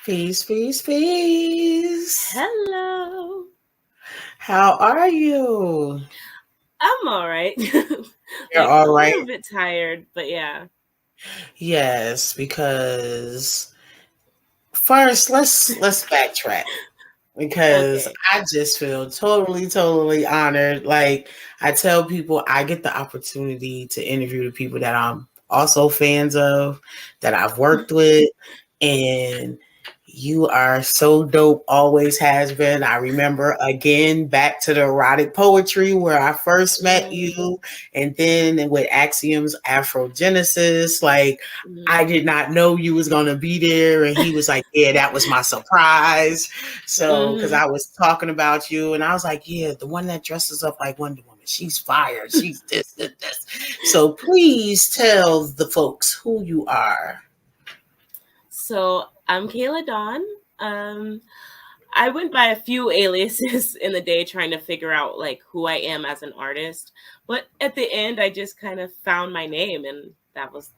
Peace, peace, peace. Hello. How are you? I'm all right. You're Like all a right? little bit tired, but yeah. Yes, because first let's backtrack because Okay. I just feel totally honored. Like I tell people I get the opportunity to interview the people that I'm also fans of, that I've worked with, and you are so dope, always has been. I remember again back to the erotic poetry where I first met Mm, you, and then with Axiom's Afrogenesis. Like, I mm, did not know you was gonna be there, and he was like, "Yeah, that was my surprise." So, because hmm I was talking about you, and I was like, "Yeah, the one that dresses up like Wonder Woman, she's fired. She's this." So, please tell the folks who you are. So I'm Kayla Dawn. Um, I went by a few aliases in the day trying to figure out like who I am as an artist. But at the end I just kind of found my name and that was,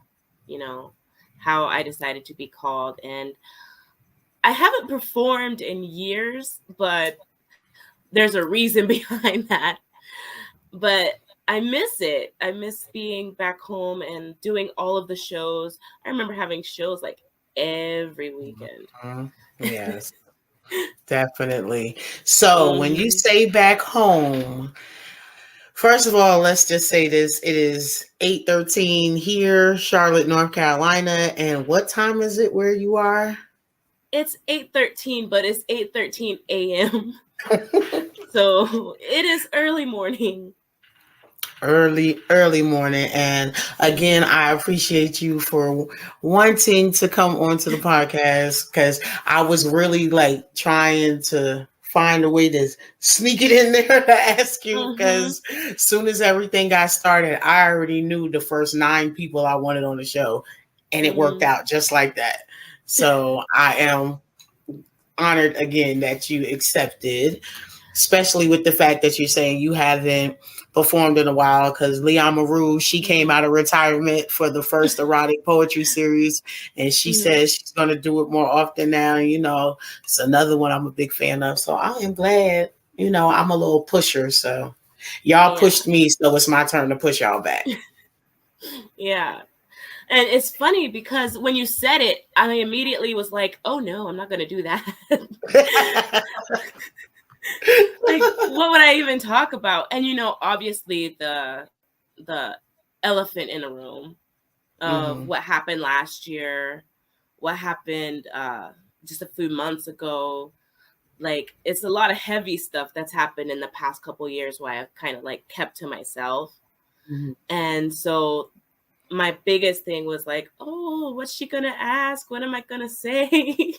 you know, how I decided to be called. And I haven't performed in years, but there's a reason behind that. But I miss it. I miss being back home and doing all of the shows. I remember having shows like every weekend. Mhm. Yes, definitely. So, when you hmm say back home, first of all, let's just say this. It is 8:13 here, Charlotte, North Carolina. And what time is it where you are? It's 8:13, but it's 8:13 a.m. So it is early morning. Early morning. And again, hmm I appreciate you for wanting to come onto the podcast because I was really like trying to find a way to sneak it in there to ask you hmm because as soon as everything got started, I already knew the first nine people I wanted on the show, and it worked hmm out just like that. So I am honored again that you accepted, especially with the fact that you're saying you haven't performed in a while. Because Leon Maru, she came hmm out of retirement for the first erotic poetry series, and she hmm says she's going to do it more often now. It's another one I'm a big fan of. So I am glad. I'm a little pusher, so y'all Yeah. pushed me, so it's my turn to push y'all back. Yeah. And it's funny because when you said it, I immediately was like, oh no, I'm not going to do that. Like, what would I even talk about? And obviously the elephant in the room of Mhm. what happened last year, what happened just a few months ago. Like, it's a lot of heavy stuff that's happened in the past couple years where I've kind of like kept to myself. Mhm. And so my biggest thing was like, oh, what's she gonna ask? What am I gonna say?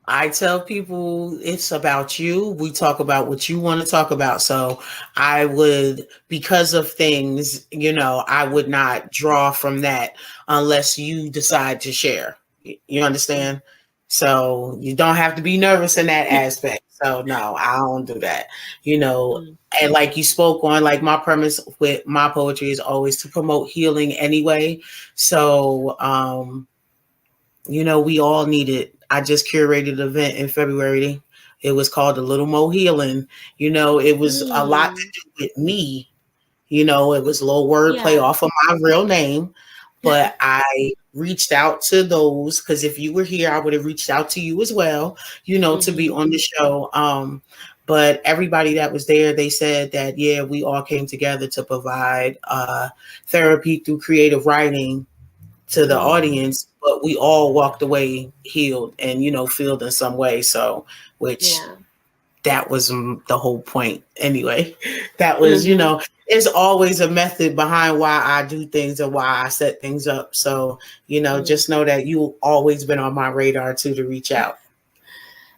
I tell people it's about you. We talk about what you want to talk about. So I would, because of things, I would not draw from that unless you decide to share. You understand? So you don't have to be nervous in that aspect. So no, I don't do that. You know, Mm, and like you spoke on, like my premise with my poetry is always to promote healing anyway. So we all need it. I just curated an event in February. It was called the Little Mo Healing. It was a lot to mm, do with me. It was a little wordplay yeah. off of my real name, but I reached out to those because if you were here, I would have reached out to you as well, to be hmm on the show. But everybody that was there, they said that, yeah, we all came together to provide therapy through creative writing to the mm, audience, but we all walked away healed and filled in some way. So, which yeah. that was the whole point anyway. That was, hmm there's always a method behind why I do things and why I set things up. So, mm. just know that you always been on my radar too to reach out.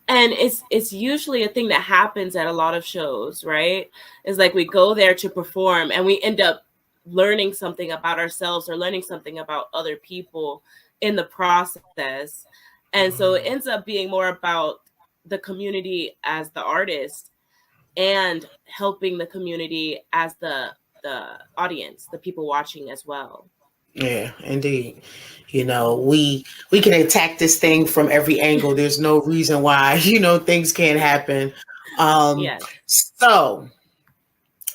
And it's usually a thing that happens at a lot of shows, right? It's like we go there to perform and we end up learning something about ourselves or learning something about other people in the process. And so it ends up being more about the community as the artist and helping the community as the audience, the people watching as well. Yeah, indeed. we can attack this thing from every angle. There's no reason why, things can't happen. Yeah. So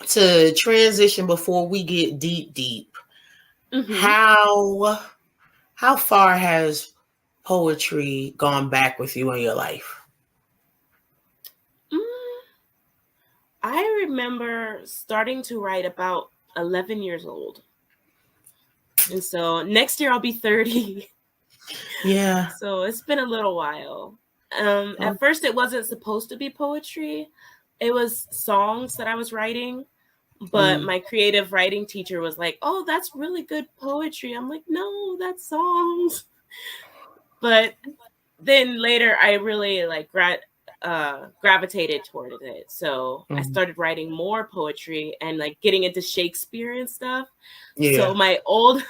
to transition before we get deep, Mm-hmm. how far has poetry gone back with you in your life? I remember starting to write about 11 years old. And so next year I'll be 30. Yeah. So it's been a little while. At first it wasn't supposed to be poetry. It was songs that I was writing. But my creative writing teacher was like, "Oh, that's really good poetry." I'm like, "No, that's songs." But then later I really like gravitated toward it. So I started writing more poetry and like getting into Shakespeare and stuff. Yeah. So my old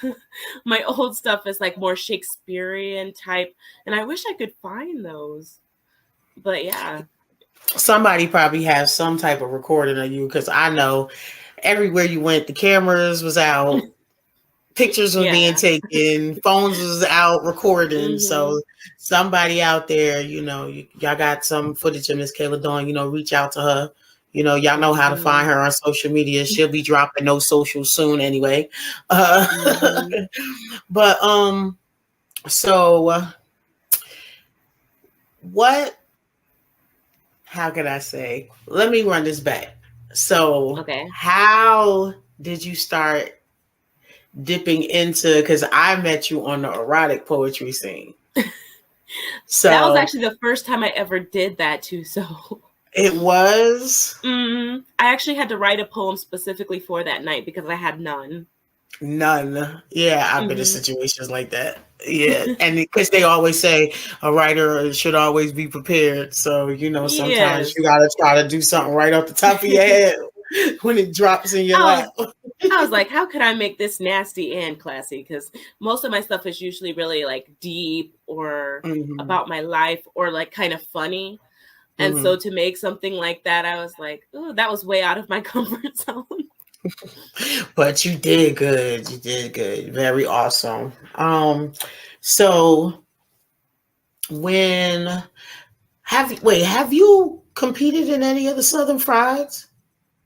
my old stuff is like more Shakespearean type, and I wish I could find those. But yeah. Somebody probably has some type of recording of you, because I know everywhere you went, the cameras was out, pictures were being Yeah. taken, phones was out recording. Mm-hmm. So somebody out there, y'all got some footage of Miss Kayla Dawn, reach out to her. Y'all know how to find her on social media. She'll be dropping those socials soon anyway. But so what, how can I say? Let me run this back. So Okay. how did you start dipping into, because I met you on the erotic poetry scene. So that was actually the first time I ever did that too. So it was I actually had to write a poem specifically for that night because I had none. none. Yeah, I've been in situations like that. Yeah, and because they always say a writer should always be prepared. So sometimes Yes. you gotta try to do something right off the top of your head when it drops in your lap. I was like, how could I make this nasty and classy? Because most of my stuff is usually really like deep or about my life or like kind of funny. And so to make something like that, I was like, oh, that was way out of my comfort zone. But you did good. You did good. Very awesome. So when have you competed in any of the Southern Frieds?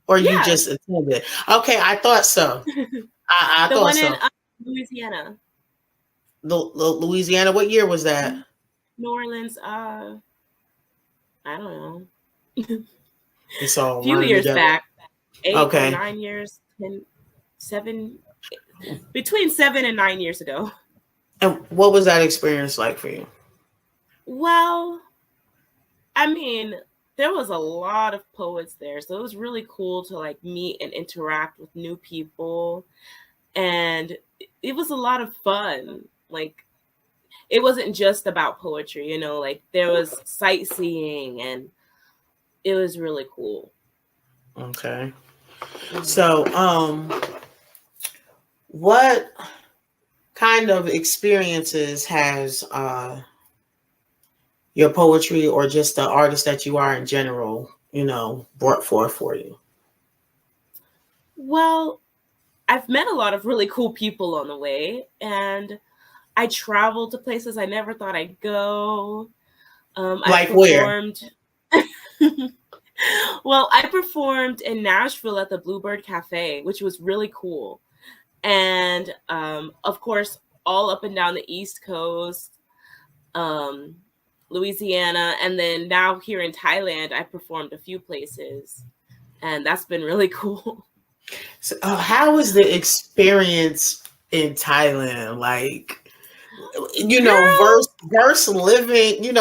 Or you Yeah. just attended? Okay, I thought so. I The thought one in so. Louisiana. The Louisiana, what year was that? New Orleans, I don't know. It's all Few running years together. back. 8 or Okay. 9 years, 10, 7, between 7 and 9 years ago. And what was that experience like for you? Well, I mean, there was a lot of poets there, so it was really cool to like meet and interact with new people, and it was a lot of fun. Like, it wasn't just about poetry, like there was sightseeing, and it was really cool. Okay. So, what kind of experiences has your poetry, or just the artist that you are in general, brought forth for you? Well, I've met a lot of really cool people on the way, and I traveled to places I never thought I'd go. I Like where? performed. Well, I performed in Nashville at the Bluebird Cafe, which was really cool. And of course, all up and down the East Coast, um, Louisiana, and then now here in Thailand, I performed a few places, and that's been really cool. So, how was the experience in Thailand? Like, Girl, verse living, you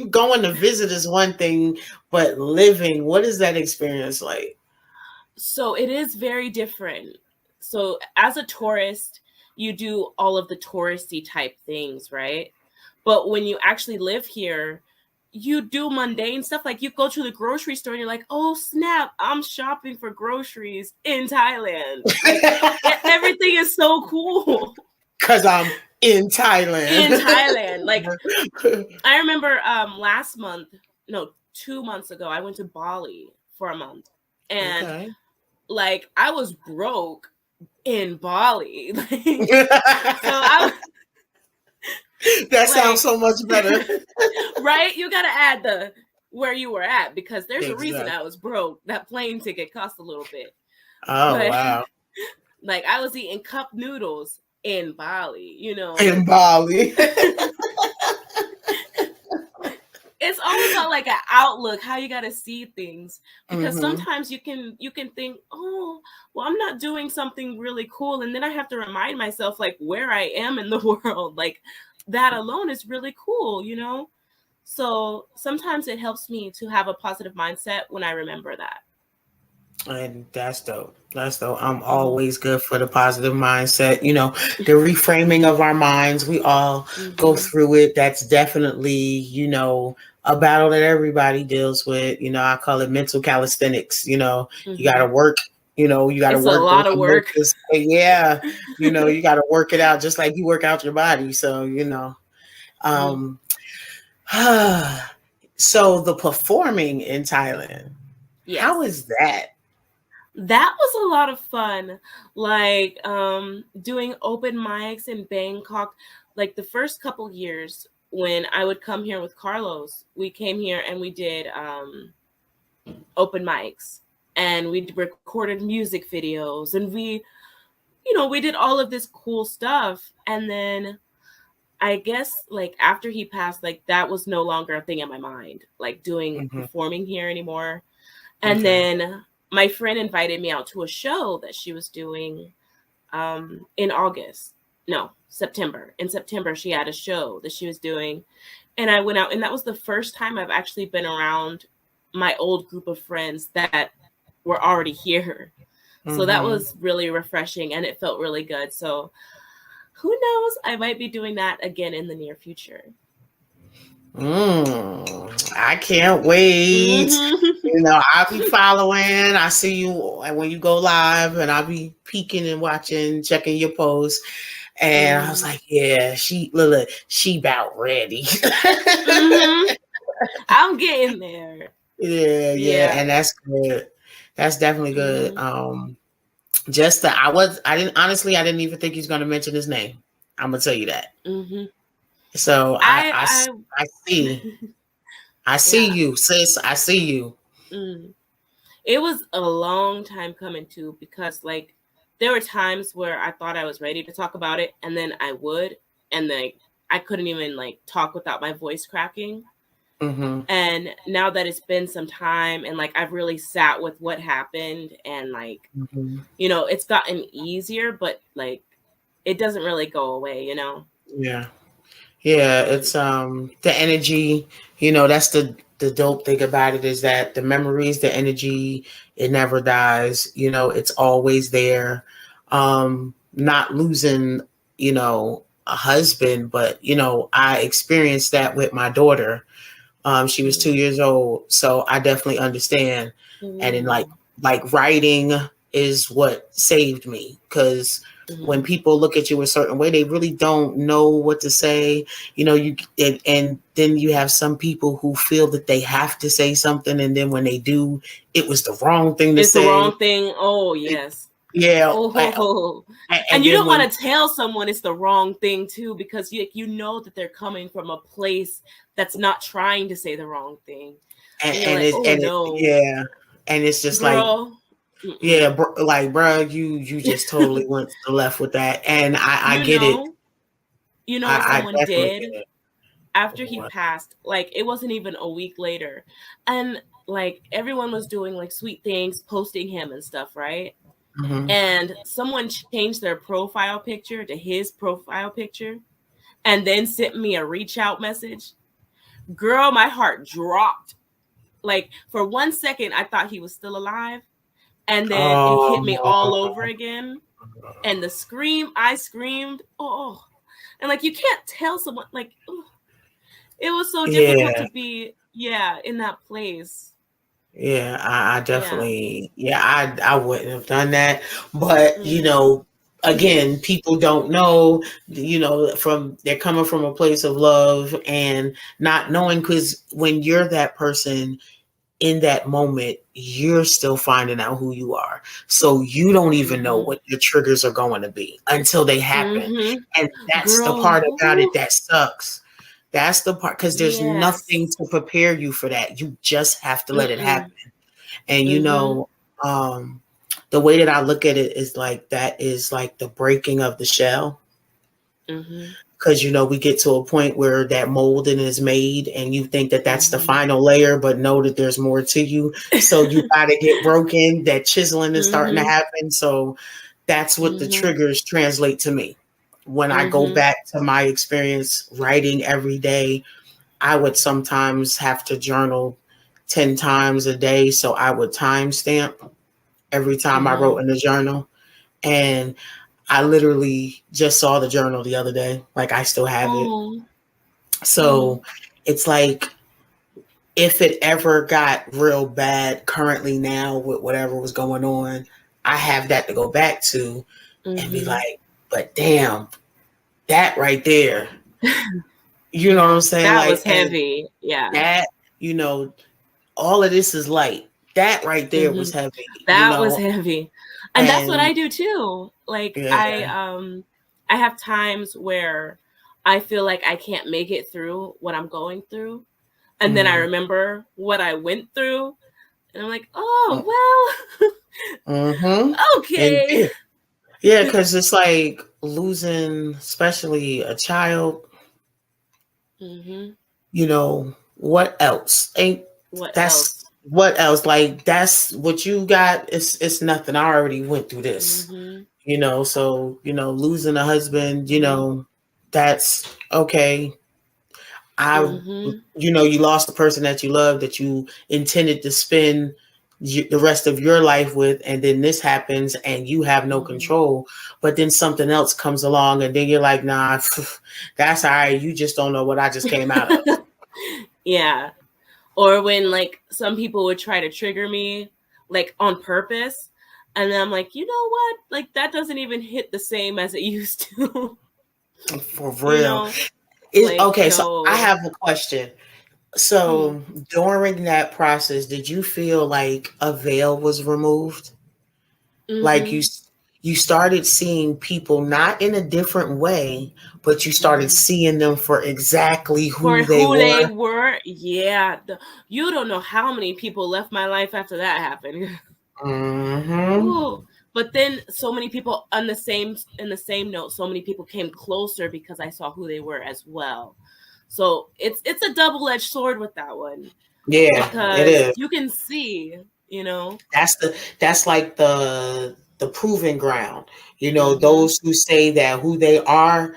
going to visit is one thing, but living, what is that experience like? so it is very different. So as a tourist, you do all of the touristy type things, right? But when you actually live here, you do mundane stuff. Like you go to the grocery store and you're like, oh snap, I'm shopping for groceries in Thailand. Like everything is so cool. Because I'm in Thailand. In Thailand. Like I remember last month, no, 2 months ago, I went to Bali for a month. And Okay. like I was broke in Bali. So That sounds Like, so much better. right? You got to add the where you were at, because there's a reason Exactly. I was broke. That plane ticket cost a little bit. Oh, But wow. like, I was eating cup noodles in Bali, In Bali. It's all about like an outlook, how you got to see things, because Mm-hmm. sometimes you can think, oh, well, I'm not doing something really cool, and then I have to remind myself like where I am in the world. Like, that alone is really cool. So sometimes it helps me to have a positive mindset when I remember that. And that's dope. That's dope. I'm Mm-hmm. always good for the positive mindset. The reframing of our minds. We all go Mm-hmm. through it. That's definitely, a battle that everybody deals with. I call it mental calisthenics. You got Mm-hmm. to work. You got to It's a work those lot of work. emotions. And yeah. You got to work it out just like you work out your body. So, Mm-hmm. um, so the performing in Thailand, how Yes. is that? That was a lot of fun. Like, doing open mics in Bangkok. Like, the first couple years when I would come here with Carlos, we came here and we did open mics, and we recorded music videos, and we did all of this cool stuff. And then I guess, like, after he passed, like, that was no longer a thing in my mind, like doing Mhm. performing here anymore. And Okay. then my friend invited me out to a show that she was doing in August. No, September. In September, she had a show that she was doing. And I went out, and that was the first time I've actually been around my old group of friends that were already here. So that Mm-hmm. was really refreshing, and it felt really good. So who knows? I might be doing that again in the near future. I can't wait. Mm-hmm. I'll be following. I see you when you go live, and I'll be peeking and watching, checking your posts. And I was Mm-hmm. like, yeah, look, she about ready. Mm-hmm. I'm getting there. Yeah, yeah, Yeah. and that's good. That's definitely good. Mm-hmm. Just that I didn't even think he's going to mention his name. I'm gonna tell you that. Mm-hmm. So I I see. I see yeah. you, sis. I see you. Mm. It was a long time coming too, because like there were times where I thought I was ready to talk about it, and then I would, and then I couldn't even like talk without my voice cracking. Mm-hmm. And now that it's been some time, and like I've really sat with what happened, and like Mm-hmm. it's gotten easier, but like it doesn't really go away. Yeah. Yeah, it's the energy, that's the dope thing about it, is that the memories, the energy, it never dies, it's always there. Not losing, a husband, but I experienced that with my daughter. She was 2 years old, so I definitely understand. And then Mm-hmm. like writing is what saved me, because when Mm-hmm. people look at you a certain way, they really don't know what to say. And then you have some people who feel that they have to say something, and then when they do, it was the wrong thing to It's the say. wrong thing. Oh, yes. Yeah, Oh, and and you then don't when want to tell someone it's the wrong thing too, because you know that they're coming from a place that's not trying to say the wrong thing, and you're like, oh no, yeah, and it's just like, girl, yeah, mm-mm. like, bro, you just totally went to the left with that, and I you get it. know, what I someone definitely did get it. after he What? passed. Like, it wasn't even a week later, and like everyone was doing like sweet things, posting him and stuff, right? Mm-hmm. And someone changed their profile picture to his profile picture, and then sent me a reach out message. Girl, my heart dropped. Like, for 1 second, I thought he was still alive. And then it hit me all Oh, over again. And I screamed, oh. And like, you can't tell someone, like, ugh. It was so difficult yeah, to be, yeah, in that place. yeah. I Yeah. definitely, yeah. I wouldn't have done that, but Mm-hmm. again, people don't know. From they're coming from a place of love and not knowing, because when you're that person, in that moment, you're still finding out who you are. So you don't even know Mhm. what your triggers are going to be until they happen. Mhm. And that's the Girl, part about it ooh, that sucks. That's the part, because there's nothing yes. to prepare you for that. You just have to let it happen. Mm-mm. And Mhm. um, the way that I look at it is like that is like the breaking of the shell. Mhm. Because we get to a point where that molding is made and you think that that's the Mhm. final layer, but know that there's more to you. So you got to get broken. That chiseling is starting to Mhm. happen. So that's what the Mhm. triggers translate to me. When I go Mhm. back to my experience writing every day, I would sometimes have to journal 10 times a day. So I would timestamp every time I wrote Mhm. in the journal. And I literally just saw the journal the other day. Like, I still have it. Oh. So Oh. it's like, if it ever got real bad currently now with whatever was going on, I have that to go back to and be Mhm. like, but damn, that right there, you know what I'm Yeah, saying? that Like, was and heavy. Yeah. that, you know, all of this is light. That right there was Mhm. heavy. That was heavy. And that's what And I do too. Like yeah. I have times where I feel like I can't make it through what I'm going through. And then I Mm, remember what I went through and I'm like, "Oh, well, mm-hmm. And okay." yeah, because it's like losing, especially a child. Mhm. What else? Ain't What that's else? what else? Like, that's what you got. It's nothing. I already went through this. Mhm. So losing a husband. Mhm. That's okay. I Mhm. you lost the person that you love, that you intended to spend the rest of your life with, and then this happens and you have no Mhm. control. But then something else comes along and then you're like, nah, that's all right. You just don't know what I just came out of. Yeah. Or when like some people would try to trigger me like on purpose and then I'm like, "You know what? Like that doesn't even hit the same as it used to." For you real. know? Like, Okay, so I no. have a question. Mm. So during that process, did you feel like a veil was removed? Like, Mhm. you started seeing people not in a different way, but you started Mhm. seeing them for exactly For who they who they were. were, yeah. You don't know how many people left my life after that happened. Mm-hmm. Ooh. But then so many people on the same in the same note, so many people came closer because I saw who they were as well. So it's a double-edged sword with that one Yeah, it because is. you can see, you know. That's like the proving ground. Mhm. Those who say that who they are,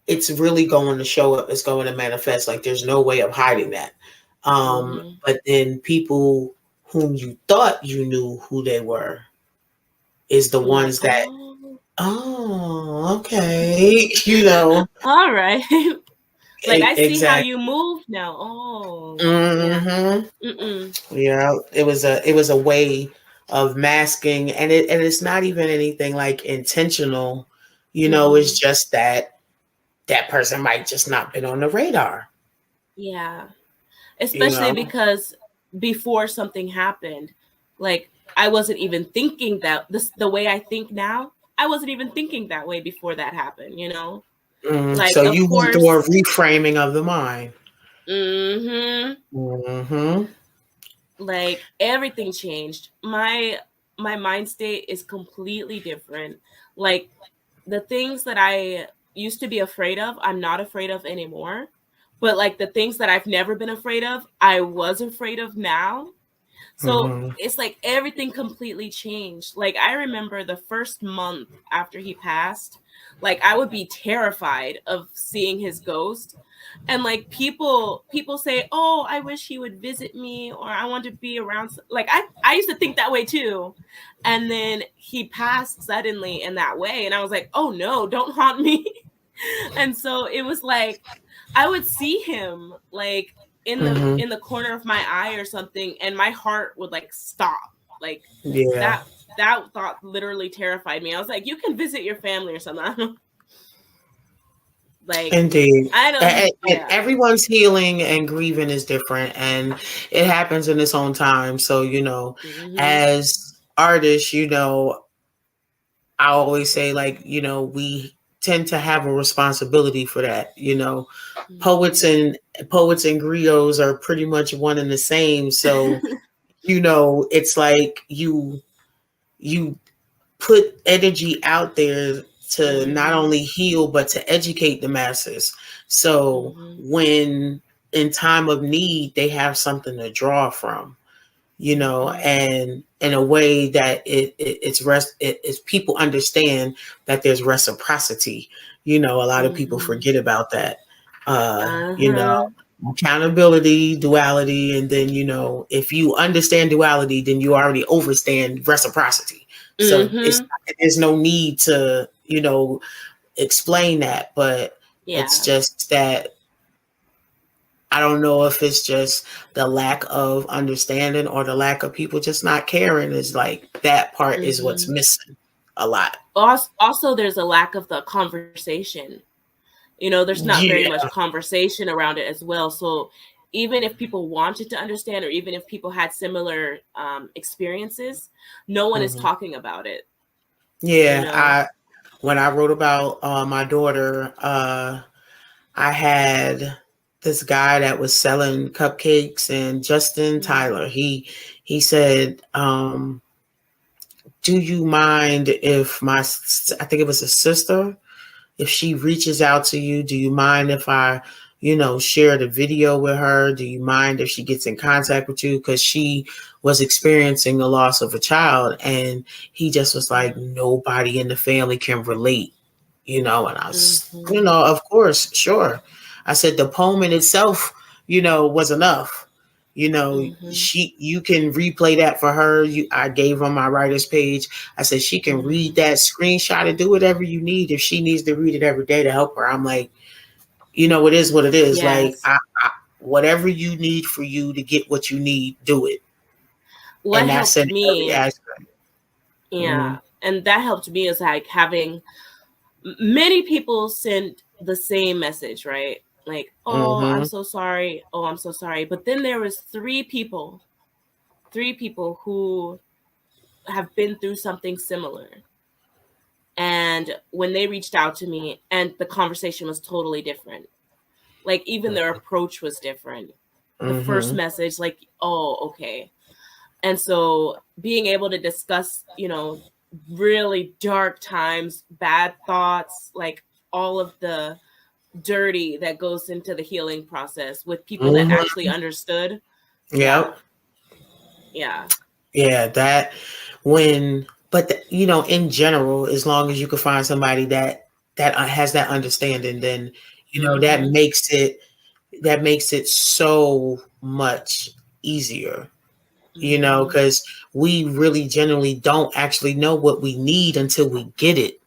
it's really going to show up. It's going to manifest. Like, there's no way of hiding that. Mhm. But then people whom you thought you knew who they were is the You're like, ones that, "Oh, oh, okay, you know, all right." Like I see how exactly. you move now. Oh, yeah. Mm-hmm. Mm-mm. It was a way of masking, and it's not even anything like intentional. It's Mhm. just that person might just not been on the radar. Yeah. You Especially know. because before something happened, like I wasn't even thinking that this the way I think now. I wasn't even thinking that way before that happened, you know? Like So of you went through a course, reframing of the mind. mhm, Mm-hmm. like everything changed. My mind state is completely different. Like the things that I used to be afraid of, I'm not afraid of anymore. But like the things that I've never been afraid of, I was afraid of now. So Mm-hmm. it's like everything completely changed. Like I remember the first month after he passed, like I would be terrified of seeing his ghost. And like people say, "Oh, I wish he would visit me or I want to be around." Like I used to think that way too. And then he passed suddenly in that way and I was like, "Oh no, don't haunt me." And so it was like I would see him like Mm-hmm. in the corner of my eye or something and my heart would like stop. Like Yeah. that that thought literally terrified me. I was like, "You can visit your family or something." Like, Indeed. I don't, And yeah. everyone's healing and grieving is different, and it happens in its own time. So, Mm-hmm. as artists, I always say, like, we tend to have a responsibility for that. Poets Mm-hmm. and poets and griots are pretty much one and the same. So, it's like you put energy out there to not Mm-hmm. only heal but to educate the masses. So Mm-hmm. when in time of need, they have something to draw from, Mm-hmm. and in a way that it's people understand that there's reciprocity. A lot of people Mm-hmm. forget about that. Uh, you know, Uh-huh. accountability, duality, and then if you understand duality, then you already understand reciprocity. So Mm-hmm. there's no need to explain that, but it's Yeah. just that I don't know if it's just the lack of understanding or the lack of people just not caring. Is like that part is what's Mm-hmm. missing a lot. Also, there's a lack of the conversation. There's not very Yeah. much conversation around it as well. So even if people wanted to understand, or even if people had similar experiences, no one is Mhm. talking about it. You Yeah. know. I When I wrote about my daughter, I had this guy that was selling cupcakes, and Justin Mm-hmm. Tyler. He said, "Do you mind if I think it was a sister, if she reaches out to you, do you mind if I, share the video with her? Do you mind if she gets in contact with you? Because she was experiencing the loss of a child." And he just was like, nobody in the family can relate, and I was, Mm-hmm. of course, sure. I said the poem in itself, was enough. Mm-hmm. You can replay that for her. I gave her my writer's page. I said she can read Mm-hmm. that screenshot and do whatever you need. If she needs to read it every day to help her, I'm like, it is what it is. Like, Yes. whatever you need for you to get what you need, do it. What And that's helped in every me, aspect. Mm-hmm. yeah, and that helped me is like having many people send the same message, right? Like, oh, I'm Mm-hmm. so sorry. Oh, I'm so sorry. But then there was three people who have been through something similar. And when they reached out to me, and the conversation was totally different. Like, even their approach was different. The first Mm-hmm. message, like, oh, okay. And so being able to discuss, really dark times, bad thoughts, like all of the dirty that goes into the healing process with people that Mm-hmm. actually understood. Yeah. Yep. Yeah. Yeah, that but in general, as long as you can find somebody that has that understanding, then that Mm-hmm. makes it so much easier. Mm-hmm. Because we really generally don't actually know what we need until we get it.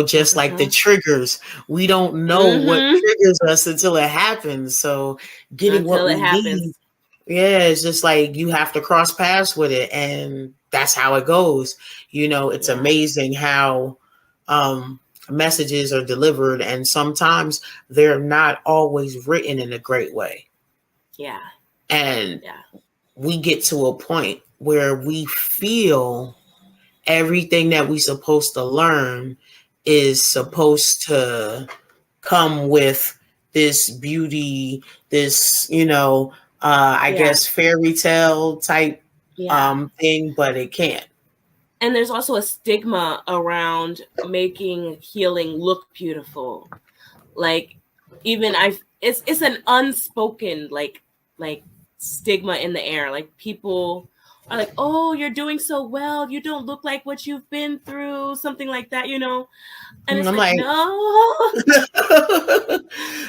Just like the Uh-huh. triggers, we don't know what Mm-hmm. triggers us until it happens. So getting what Until it we need, happens. yeah, it's just like you have to cross paths with it, and that's how it goes. It's Yeah. amazing how messages are delivered, and sometimes they're not always written in a great way. Yeah. And Yeah. we get to a point where we feel everything that we supposed to learn is supposed to come with this beauty, this, I Yeah. guess fairy tale type Yeah. thing, but it can't. And there's also a stigma around making healing look beautiful. Like, even it's an unspoken like stigma in the air. Like, people are like, oh, you're doing so well, you don't look like what you've been through, something like that. And And it's I'm like, like, no.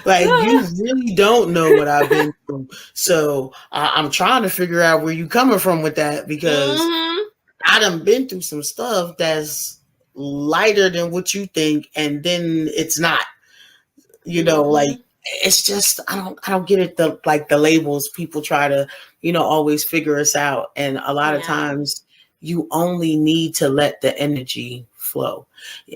like, you really don't know what I've been through. So I'm trying to figure out where you coming from with that, because Hmm. I done been through some stuff that's lighter than what you think, and then it's not. Like, Hmm. it's just I don't get it. The labels people try to always figure us out, and a lot of Yeah. times you only need to let the energy flow.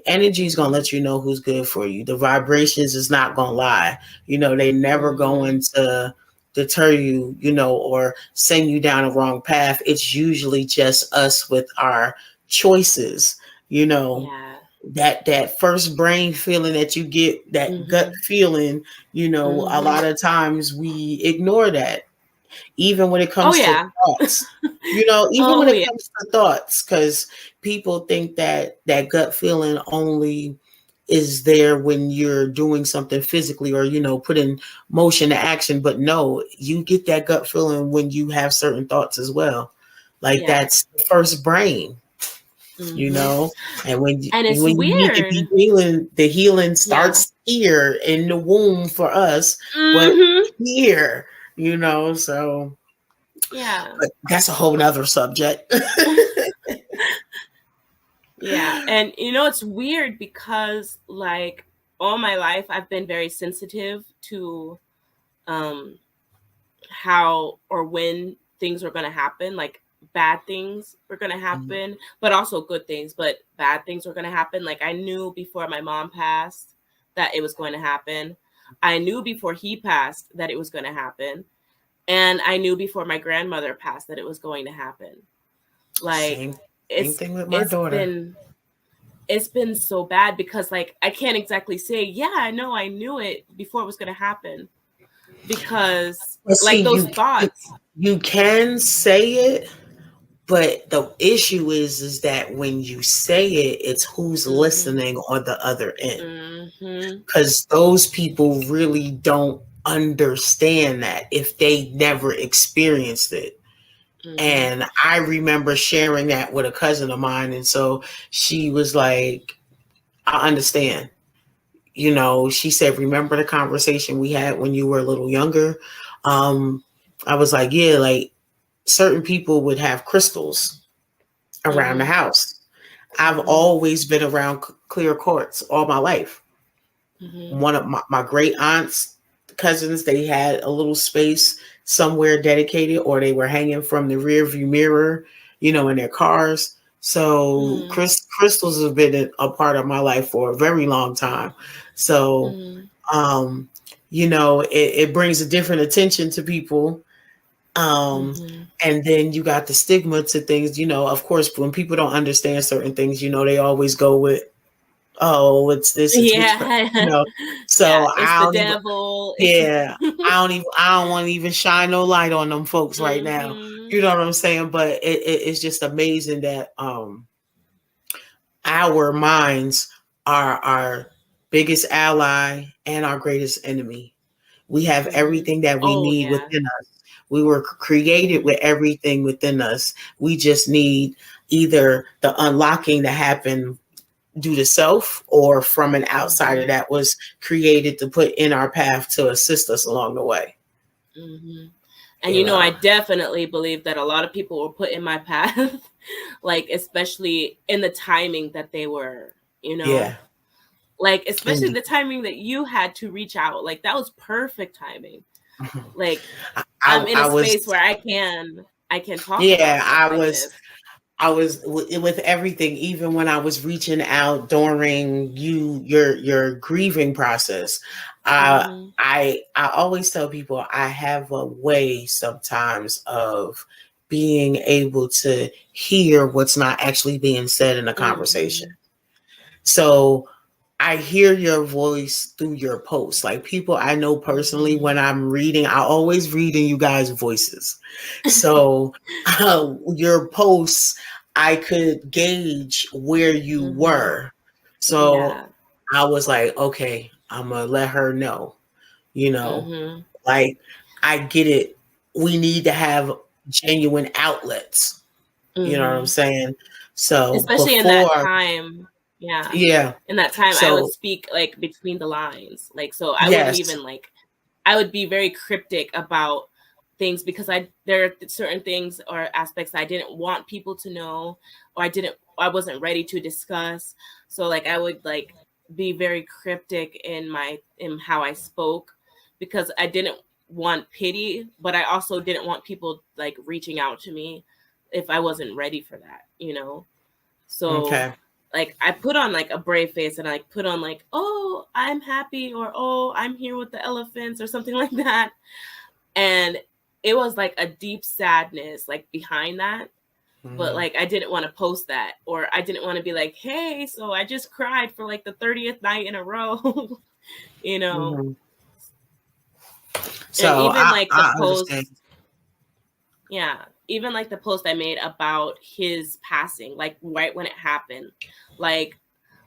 Energy is going to let you know who's good for you. The vibrations is not going to lie. They never going to deter you, or send you down a wrong path. It's usually just us with our choices, Yeah. that first brain feeling that you get, that gut feeling, a lot of times we ignore that, even when it Oh comes to yeah. thoughts, even when Oh it yeah. comes to thoughts, because people think that gut feeling only is there when you're doing something physically, or put in motion to action. But no, you get that gut feeling when you have certain thoughts as well. Like, Yeah. that's the first brain, and when And it's you need to be weird. healing, the healing Yeah. starts here in the womb for us, but here, so, Yeah. but that's a whole nother subject. Yeah. And it's weird because like all my life I've been very sensitive to um how or when things are going to happen, like bad things were going to happen, but also good things, but bad things were going to happen. Like I knew before my mom passed that it was going to happen. I knew before he passed that it was going to happen. And I knew before my grandmother passed that it was going to happen. Like Same it's thing with my it's daughter. been it's been so bad because like I can't exactly say, yeah, I know I knew it before it was going to happen, because But like see, those thoughts. you can say it, but the issue is that when you say it, it's who's Mhm. listening on the other end. Mhm. Because those people really don't understand that if they never experienced it. Mhm. And I remember sharing that with a cousin of mine. And so she was like, I understand. She said, remember the conversation we had when you were a little younger? Um, I was like, yeah, like certain people would have crystals around the Mhm. house. I've Mhm. always been around clear quartz all my life. Mhm. One of my great aunts, cousins, they had a little space somewhere dedicated, or they were hanging from the rear view mirror, in their cars. So Mhm. crystals have been a part of my life for a very long time. So, Mhm. um, it brings a different attention to people. Mhm. And then you got the stigma to things, of course, when people don't understand certain things, they always go with, oh, it's this, it's witchcraft, Yeah. So Yeah, it's I the don't even, devil. It's yeah, I don't want to even shine no light on them folks right now. Mhm. You know what I'm saying? But it's just amazing that our minds are our biggest ally and our greatest enemy. We have Mhm. everything that we Oh need yeah. within us. We were created Mhm. with everything within us. We just need either the unlocking to happen due to self, or from an outsider Mhm. that was created to put in our path to assist us along the way. Mhm. And You I know, definitely believe that a lot of people were put in my path, like especially in the timing that they were, you know, yeah. like especially And the timing that you had to reach out. Like that was perfect timing. Like I'm in a I was, space where I can talk yeah, about stuff like this. I was with everything, even when I was reaching out during your grieving process. Mhm. I always tell people I have a way sometimes of being able to hear what's not actually being said in a conversation. Mhm. So I hear your voice through your posts. Like, people I know personally, Mhm. when I'm reading, I always read in you guys' voices. So your posts, I could gauge where you Mhm. were. So Yeah. I was like, okay, I'm gonna let her know, you know, Mhm. like, I get it. We need to have genuine outlets. You know what I'm Mhm. saying? So Especially in that before, time. Yeah. yeah. In that time I would So speak like between the lines. Like so I wouldn't yes. even like I would be very cryptic about things because there are certain things or aspects I didn't want people to know, or I wasn't ready to discuss. So like I would like be very cryptic in how I spoke, because I didn't want pity, but I also didn't want people like reaching out to me if I wasn't ready for that. So Okay. like I put on like a brave face and I put on like, oh, I'm happy, or oh, I'm here with the elephants or something like that. And it was like a deep sadness like behind that. But like I didn't want to post that, or I didn't want to be like, hey, so I just cried for like the 30th night in a row. You know. Mm-hmm. So and even like the post, understand. yeah, even like the post I made about his passing, like right when it happened, like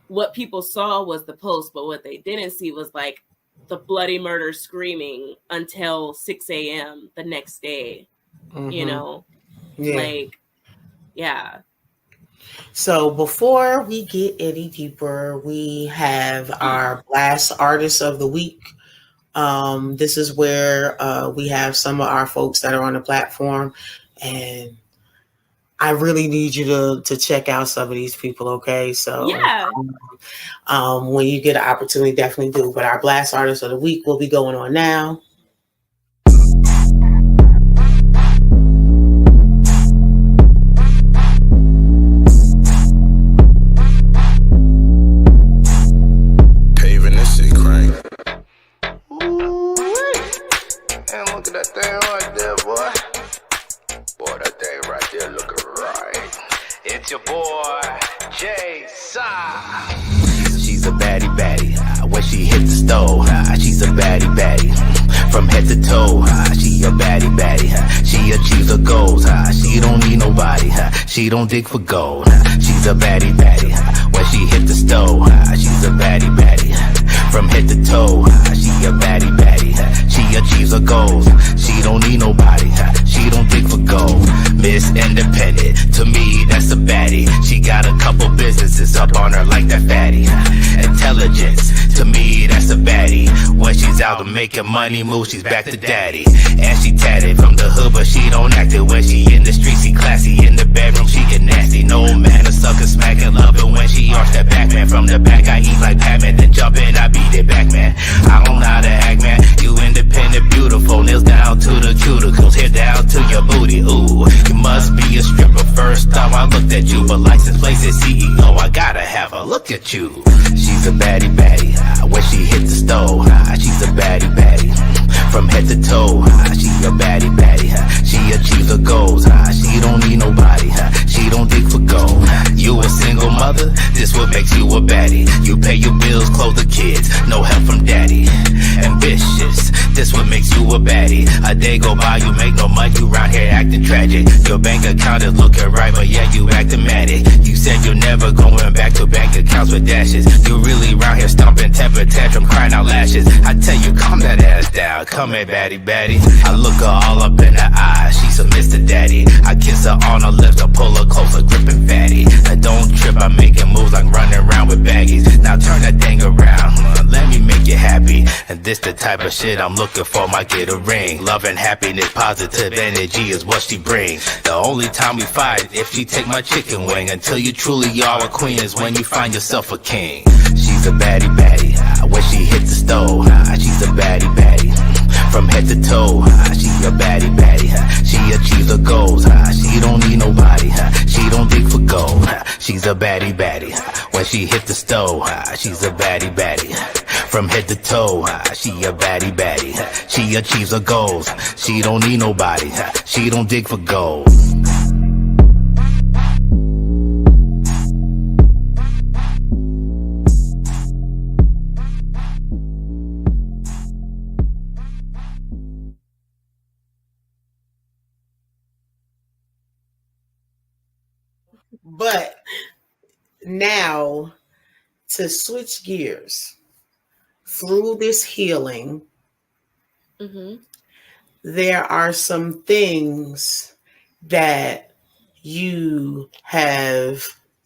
what people saw was the post, but what they didn't see was like the bloody murder screaming until 6 a.m. the next day. You know, like, yeah. So before we get any deeper, we have our Blast Artist of the Week. This is where we have some of our folks that are on the platform, and I really need you to check out some of these people, okay? So yeah, when you get an opportunity, definitely do. But our Blast Artist of the Week will be going on now. Paving this shit crank. Ooh, and look at that thing right there, boy. Boy, that thing right there looking right. It's your boy, Jay Sa. She's a baddie baddie. When she hit the stove, she's a baddie baddie. From head to toe, she a baddie baddie. She achieves her goals. She don't need nobody. She don't dig for gold. She's a baddie baddie. When she hit the stove, she's a baddie baddie. From head to toe, she a baddie baddie. She achieves her goals. She don't need nobody. She don't dig for gold. Miss Independent, to me that's a baddie. She got a couple businesses up on her like that fatty. Intelligence, to me that's a baddie. When she's out making money move, she's back to daddy. And she tatted from the hood, but she don't act it. When she in the streets, she classy. In the bedroom, she get nasty. No man, a sucker smacking, love it when she arch that back, man. From the back, I eat like Batman, then jump in, I beat it back, man. I don't know how to act, man. You independent, beautiful, nails down to the cuticles, hair down to your booty. Ooh, you must be a stripper. First time I looked at you, but license plate is CEO, I gotta have a look at you. She's a baddie baddie. When she hit the stove, she's a baddie baddie. From head to toe, she a baddie baddie. She achieves her goals. She don't need nobody. She don't dig for gold. You a single mother? This what makes you a baddie. You pay your bills, clothe the kids, no help from daddy. Ambitious, this what makes you a baddie. A day go by, you make no money, you round here acting tragic. Your bank account is looking right, but yeah, you acting manic. You said you're never going back to bank accounts with dashes. You really round here stomping temper tantrum, crying out lashes. I tell you, calm that ass down. Come here, baddie, baddie. I look her all up in her eyes. She's a Mr. Daddy. I kiss her on her lips, I pull her closer, gripping fatty. Now don't trip, I'm making moves like running around with baggies. Now turn that thing around, let me make you happy. And this the type of shit I'm looking for, might get a ring. Love and happiness, positive energy is what she brings. The only time we fight, if she take my chicken wing. Until you truly are a queen is when you find yourself a king. She's a baddie baddie. When she hit the stove, she's a baddie baddie. From head to toe, she a baddie baddie. She achieves her goals. She don't need nobody. She don't dig for gold. She's a baddie baddie. When she hit the stove, she's a baddie baddie. From head to toe, she a baddie baddie. She achieves her goals. She don't need nobody. She don't dig for gold. But now to switch gears through this healing, there are some things that you have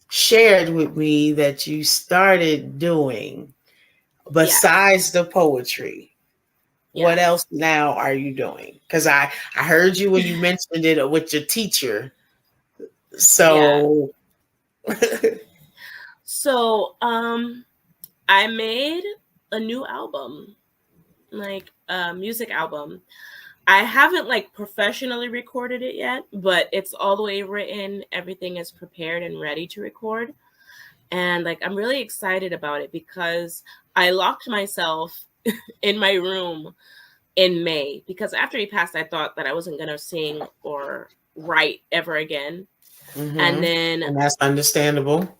shared with me that you started doing besides the poetry. What else now are you doing? Because I heard you when you mentioned it with your teacher. So so I made a new album, like a music album. I haven't like professionally recorded it yet, but it's all the way written. Everything is prepared and ready to record. And like, I'm really excited about it because I locked myself in my room in May, because after he passed, I thought that I wasn't going to sing or write ever again. And then, and that's understandable.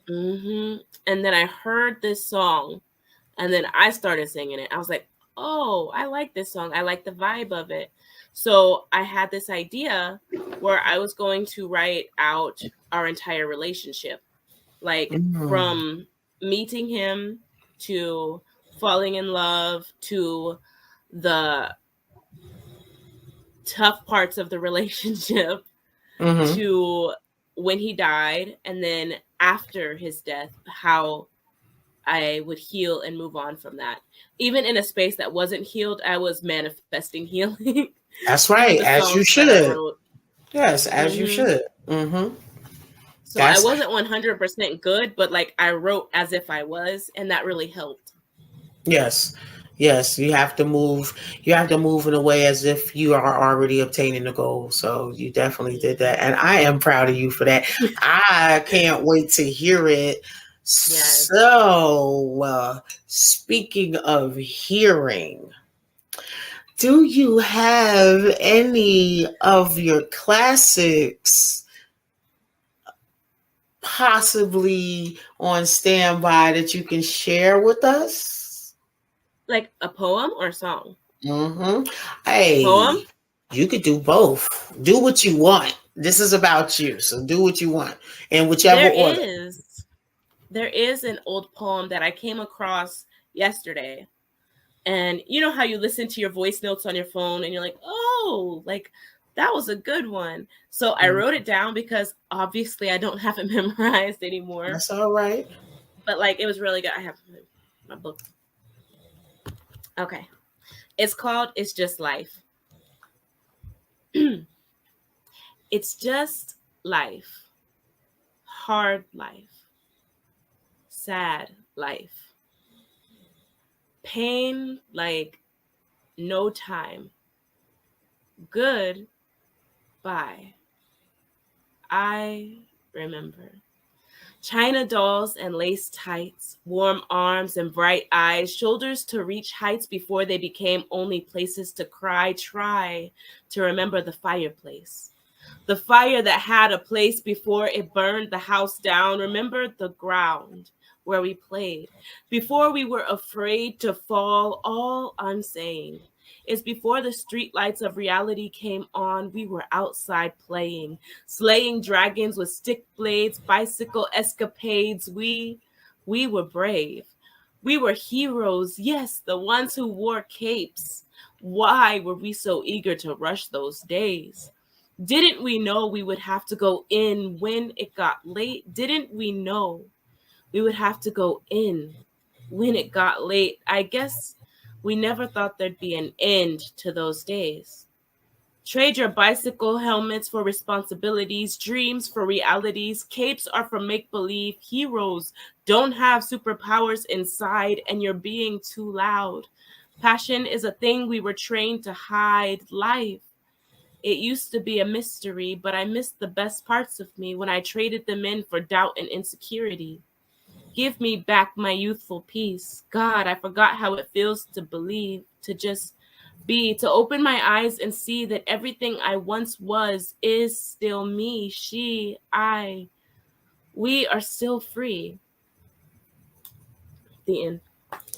and then I heard this song, and then I started singing it. I was like, oh, I like this song. I like the vibe of it. So I had this idea where I was going to write out our entire relationship, like from meeting him to falling in love to the tough parts of the relationship to when he died, and then after his death, how I would heal and move on from that. Even in a space that wasn't healed, I was manifesting healing. That's right, as you should. Yes, as you should. So I wasn't 100% good, but like I wrote as if I was, and that really helped. Yes. Yes, you have to move. You have to move in a way as if you are already obtaining the goal. So you definitely did that, and I am proud of you for that. I can't wait to hear it. Yes. So, speaking of hearing, do you have any of your classics possibly on standby that you can share with us? Like a poem or a song? Hey, poem? You could do both. Do what you want. This is about you, so do what you want in whichever order. There is an old poem that I came across yesterday, and you know how you listen to your voice notes on your phone and you're like, oh, like that was a good one. So I wrote it down because obviously I don't have it memorized anymore. That's all right. But like, it was really good. I have my book. Okay. It's called It's Just Life. It's just life. Hard life. Sad life. Pain like no time. Good. Bye. I remember. China dolls and lace tights, warm arms and bright eyes, shoulders to reach heights before they became only places to cry. Try to remember the fireplace. The fire that had a place before it burned the house down. Remember the ground where we played. Before we were afraid to fall, all I'm saying is before the streetlights of reality came on, we were outside playing, slaying dragons with stick blades, bicycle escapades. We were brave. We were heroes. Yes, the ones who wore capes. Why were we so eager to rush those days? Didn't we know we would have to go in when it got late? Didn't we know we would have to go in when it got late? I guess we never thought there'd be an end to those days. Trade your bicycle helmets for responsibilities, dreams for realities. Capes are for make-believe. Heroes don't have superpowers inside, and you're being too loud. Passion is a thing we were trained to hide. Life, it used to be a mystery, but I missed the best parts of me when I traded them in for doubt and insecurity. Give me back my youthful peace. God, I forgot how it feels to believe, to just be, to open my eyes and see that everything I once was is still me, she, I. We are still free. The end.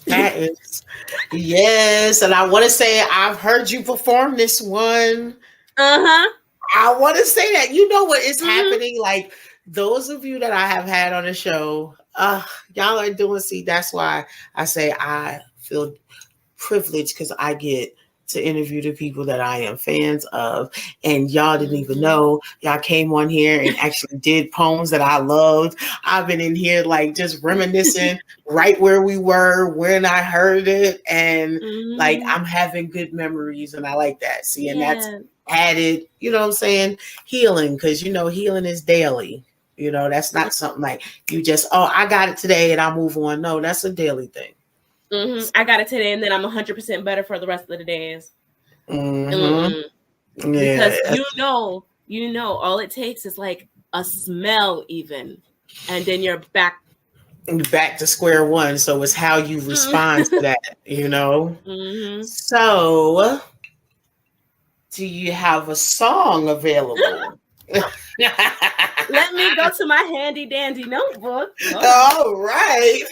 That is, yes. And I want to say, I've heard you perform this one. I want to say that, you know what is happening? Like, those of you that I have had on the show, y'all are doing, see, that's why I say I feel privileged, because I get to interview the people that I am fans of, and y'all didn't even know. Y'all came on here and actually did poems that I loved. I've been in here like just reminiscing right where we were when I heard it, and like I'm having good memories, and I like that. See, and that's added, you know what I'm saying, healing, because you know healing is daily. You know, that's not something like you just, oh, I got it today and I'll move on. No, that's a daily thing. I got it today, and then I'm 100% better for the rest of the days. Yeah. Because you know, all it takes is like a smell, even, and then you're back back to square one. So it's how you respond to that, you know? Mm-hmm. So, do you have a song available? Let me go to my handy dandy notebook. Hold on. All right.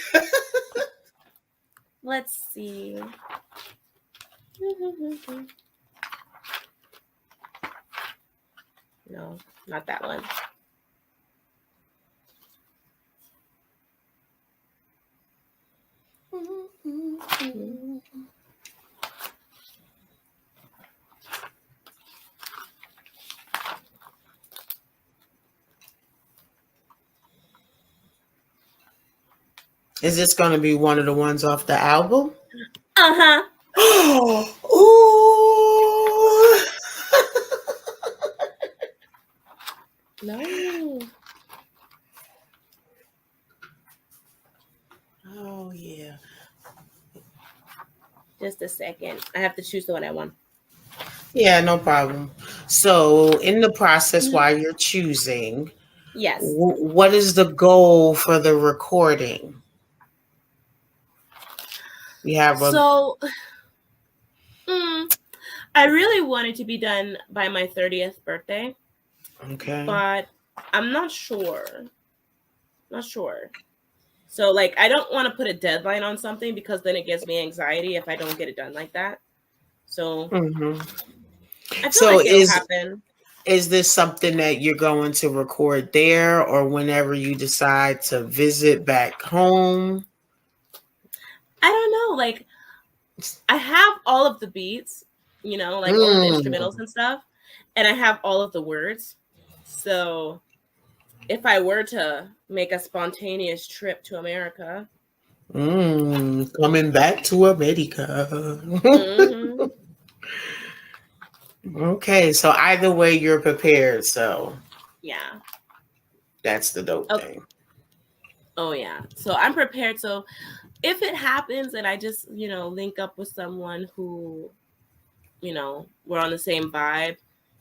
Let's see. No, not that one. Is this going to be one of the ones off the album? Uh-huh. Ooh. No. Oh, yeah. Just a second. I have to choose the one I want. Yeah, no problem. So, in the process, while you're choosing, Yes. what is the goal for the recording? We have a So, I really wanted to be done by my 30th birthday, okay. but I'm not sure. Not sure. So, like, I don't want to put a deadline on something because then it gives me anxiety if I don't get it done like that. So, I feel So like it'll happen. is this something that you're going to record there or whenever you decide to visit back home? I don't know. Like, I have all of the beats, you know, like all of the instrumentals and stuff, and I have all of the words. So, if I were to make a spontaneous trip to America, coming back to America. mm-hmm. Okay, so either way you're prepared, so Yeah. that's the dope thing. Oh yeah. So I'm prepared. So if it happens and I just, you know, link up with someone who, you know, we're on the same vibe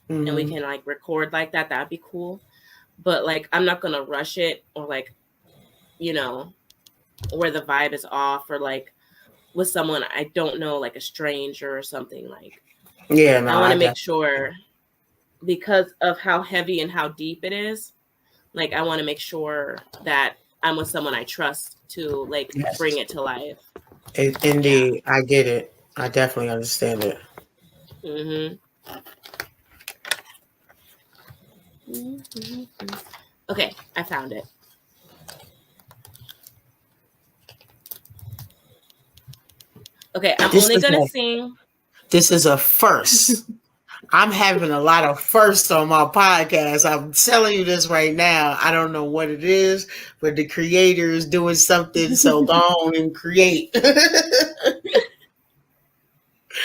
and we can like record like that, that'd be cool. But like I'm not gonna rush it or like, you know, where the vibe is off or like with someone I don't know, like a stranger or something. Like Yeah, no, I want to make sure because of how heavy and how deep it is, like I want to make sure that I'm with someone I trust to like bring it to life. Indeed, I get it. I definitely understand it. Okay, I found it. Okay, I'm only gonna sing. This is a first. I'm having a lot of firsts on my podcast. I'm telling you this right now. I don't know what it is, but the creator is doing something, so go on and create.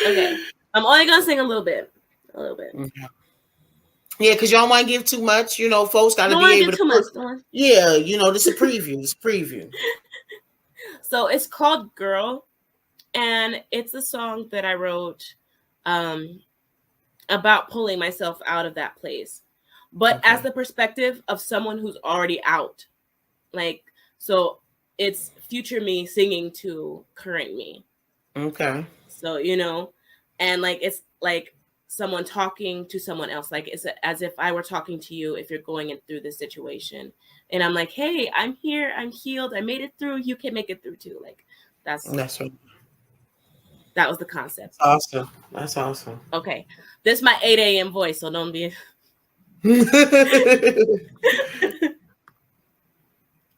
Okay, I'm only gonna sing a little bit. A little bit. Okay. Yeah, because you don't want to give too much. You know, folks got to be able to. Too much. Yeah, you know, this is a preview. It's a preview. So it's called Girl, and it's a song that I wrote about pulling myself out of that place, but as the perspective of someone who's already out. Like, so it's future me singing to current me. Okay. So, you know, and like it's like someone talking to someone else. Like it's as if I were talking to you if you're going through this situation. And I'm like, hey, I'm here. I'm healed. I made it through. You can make it through too. Like that's right. That was the concept. Awesome. That's awesome. Okay. This is my 8 a.m. voice, so don't be.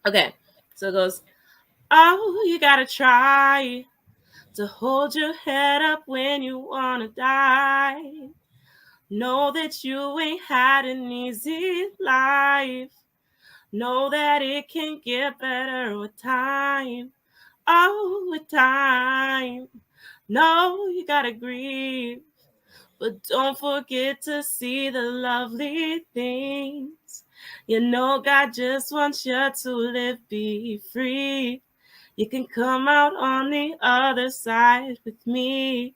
Okay. So it goes, oh, you gotta try to hold your head up when you wanna die. Know that you ain't had an easy life. Know that it can get better with time. Oh, with time. No, you gotta grieve. But don't forget to see the lovely things. You know God just wants you to live, be free. You can come out on the other side with me.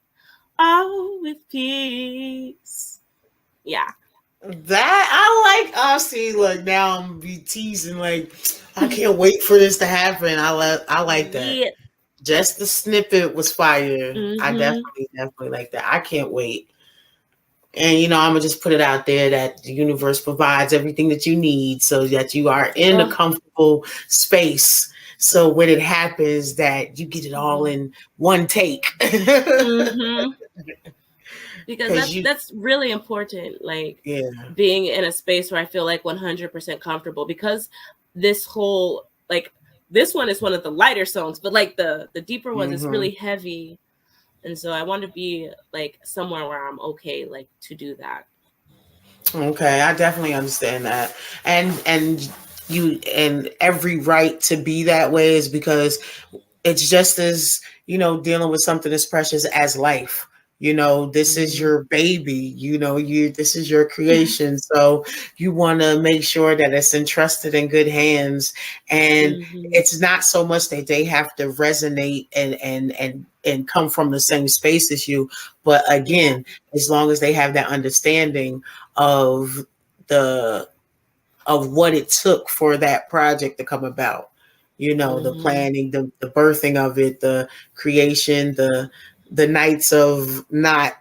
Oh, with peace. Yeah. That I like. Oh, see, look, now I'm be teasing like I can't wait for this to happen. I like that. Yeah. Just the snippet was fire. I Mm-hmm. definitely like that. I can't wait. And I'm gonna just put it out there that the universe provides everything that you need so that you are in a Oh, comfortable space. So when it happens, that you get it all mhm. in one take. Because Mhm. Because that's you, that's really important. Like yeah. being in a space where I feel like 100% comfortable. Because this whole like this one is one of the lighter songs, but like the deeper ones is Hmm. really heavy, and so I want to be like somewhere where I'm okay, like to do that. Okay, I definitely understand that. And you and every right to be that way is because it's just as, dealing with something as precious as life. This is Mhm. your baby, this is your creation. So you want to make sure that it's entrusted in good hands. And Mhm. it's not so much that they have to resonate and come from the same space as you, but Yeah. again, as long as they have that understanding of the of what it took for that project to come about. The Mhm. planning, the birthing of it, the creation, the nights of not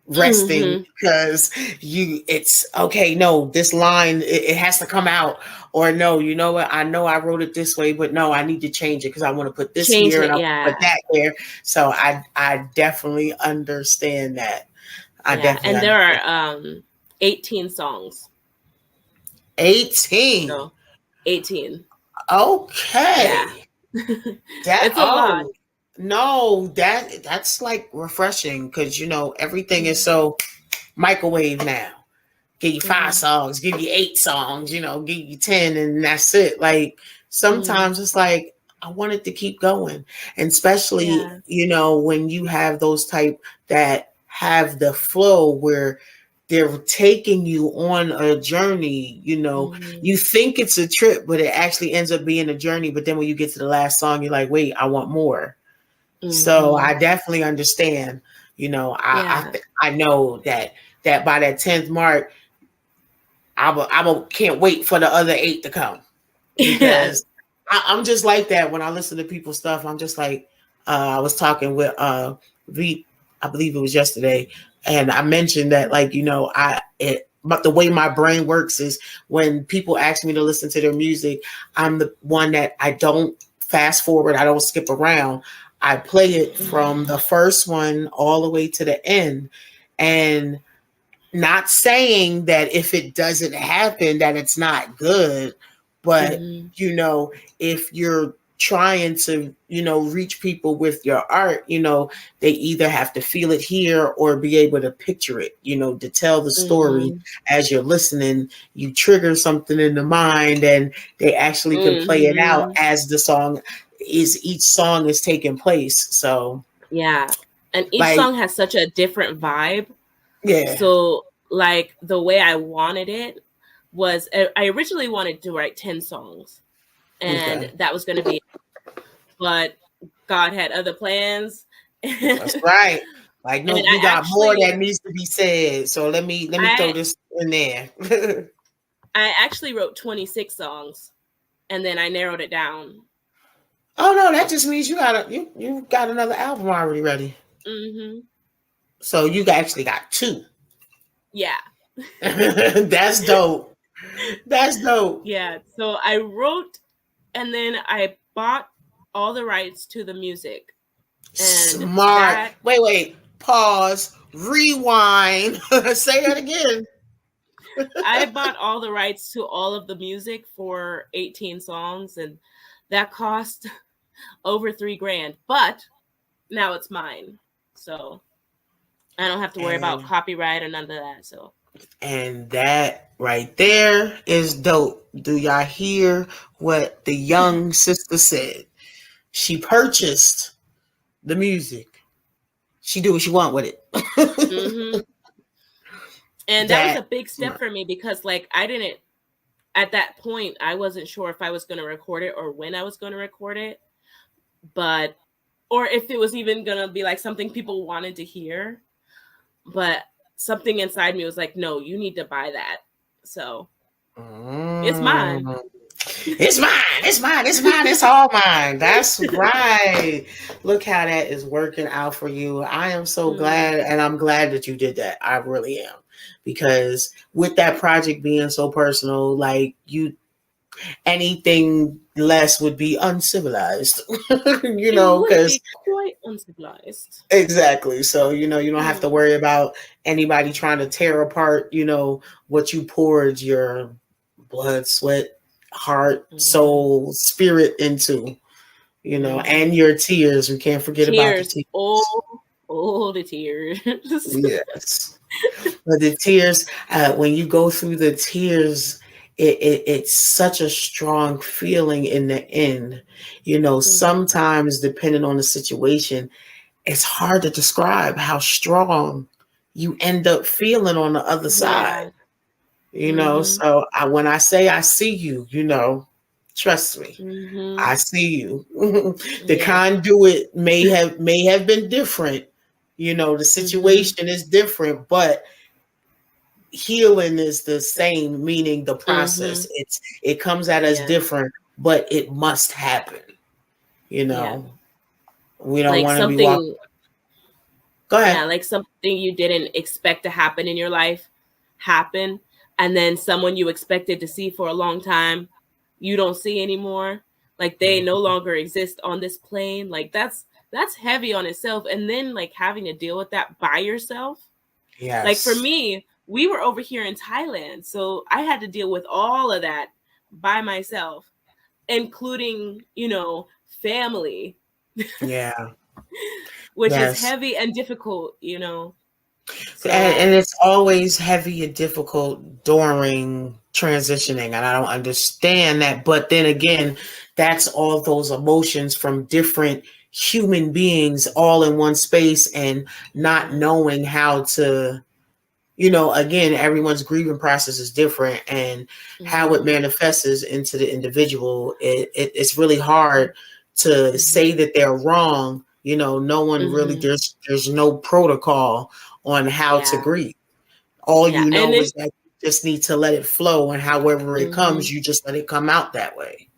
resting Mhm. because it's okay, no, this line it has to come out, or no, you know what, I know I wrote it this way, but no, I need to change it because I want to put this Change here it. and I want to put Yeah. that there. So I definitely understand that. I Yeah. definitely And there understand. are 18 songs. 18. So 18. Yeah. Okay. That It's a lot. oh no, that's like refreshing because everything is Mhm. so microwave now. Give you five Mhm. songs, give you 8 songs, give you 10, and that's it. Like Mhm. sometimes it's like I wanted to keep going. And especially, Yeah. when you have those type that have the flow where they're taking you on a journey. Mhm. You think it's a trip, but it actually ends up being a journey. But then when you get to the last song, you're like, wait, I want more. So I Mhm. definitely understand. Yeah. I know that by that 10th mark, can't wait for the other 8 to come, Yeah. because I'm just like that when I listen to people's stuff. I'm just like, I was talking with V, I believe it was yesterday, and I mentioned that, like, but the way my brain works is when people ask me to listen to their music, I'm the one that I don't fast forward, I don't skip around. I play it from Mhm. the first one all the way to the end. And not saying that if it doesn't happen that it's not good, but Mhm. if you're trying to, reach people with your art, they either have to feel it here or be able to picture it, to tell the story Mhm. as you're listening. You trigger something in the mind and they actually can play it out Mhm. as each song is taking place. So Yeah. And each like, song has such a different vibe. yeah. So like the way I wanted it was I originally wanted to write 10 songs and Okay. that was going to be, but God had other plans. That's And right. Like, no, I you got more actually that needs to be said. So let me throw I this in there. I actually wrote 26 songs and then I narrowed it down. Oh no, that just means you got another album already ready. Mhm. So you actually got two. Yeah. That's dope. That's dope. Yeah. So I wrote and then I bought all the rights to the music. And Smart. that Wait. Pause. Rewind. Say that again. I bought all the rights to all of the music for 18 songs and that cost over 3 grand. But now it's mine. So I don't have to worry about And copyright or none of that. So And that right there is dope. Do y'all hear what the young sister said? She purchased the music. She do what she want with it. mhm. And that was a That big step smart. for me because like I didn't at that point I wasn't sure if I was going to record it or when I was going to record it, but or if it was even going to be like something people wanted to hear. But something inside me was like, no, you need to buy that. So it's mine. It's mine. It's mine. It's mine. It's all mine. That's right. Look how that is working out for you. I am so glad, and I'm glad that you did that. I really am. Because with that project being so personal, like anything less would be uncivilized. You know, because quite uncivilized. exactly. So, you don't have to worry about anybody trying to tear apart, what you poured your blood, sweat, heart, soul, spirit into, and your tears. We can't forget about the tears. Oh, the tears. Yes. But the tears, when you go through the tears, it's such a strong feeling in the end. Sometimes depending on the situation, it's hard to describe how strong you end up feeling on the other side. So when I say I see you, trust me, I see you. The conduit may have been different. The situation is different, but healing is the same, meaning the process. It comes at us different, but it must happen. We don't like want to be walking. Go ahead. Yeah, like something you didn't expect to happen in your life happen, and then someone you expected to see for a long time, you don't see anymore. Like they no longer exist on this plane. Like that's heavy on itself. And then like having to deal with that by yourself. Yes. Like for me, we were over here in Thailand, so I had to deal with all of that by myself, including, family. Yeah. Which is heavy and difficult, So, and it's always heavy and difficult during transitioning, and I don't understand that. But then again, that's all those emotions from different human beings all in one space, and not knowing how to, again, everyone's grieving process is different, and how it manifests into the individual. It's really hard to say that they're wrong. No one really, there's no protocol on how to grieve. All you know is that you just need to let it flow, and however it comes, you just let it come out that way.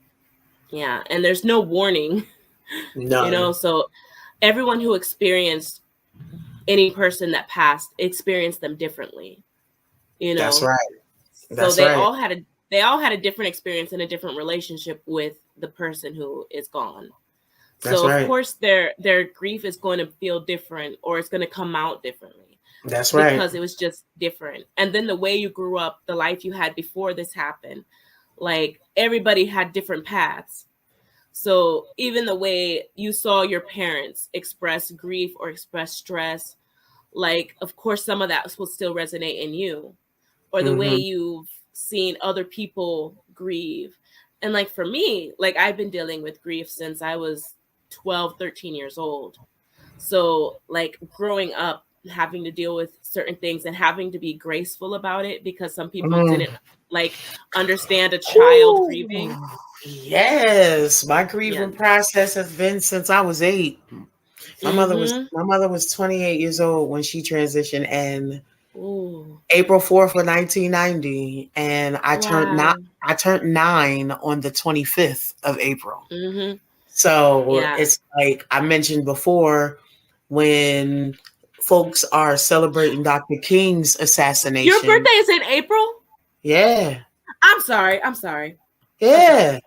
Yeah, and there's no warning. No. So everyone who experienced any person that passed experienced them differently. That's right. So they all had a different experience and a different relationship with the person who is gone. So of course their grief is going to feel different, or it's going to come out differently. That's right. Because it was just different. And then the way you grew up, the life you had before this happened, like everybody had different paths. So even the way you saw your parents express grief or express stress, like, of course, some of that will still resonate in you, or the way you've seen other people grieve. And like, for me, like I've been dealing with grief since I was 12, 13 years old. So like growing up, having to deal with certain things and having to be graceful about it, because some people didn't like understand a child grieving. Yes, my grieving process has been since I was 8. My mother was 28 years old when she transitioned, and April 4th of 1990, and I turned 9 on the 25th of April. So it's like I mentioned before, when folks are celebrating Dr. King's assassination. Your birthday is in April? Yeah. I'm sorry. Yeah.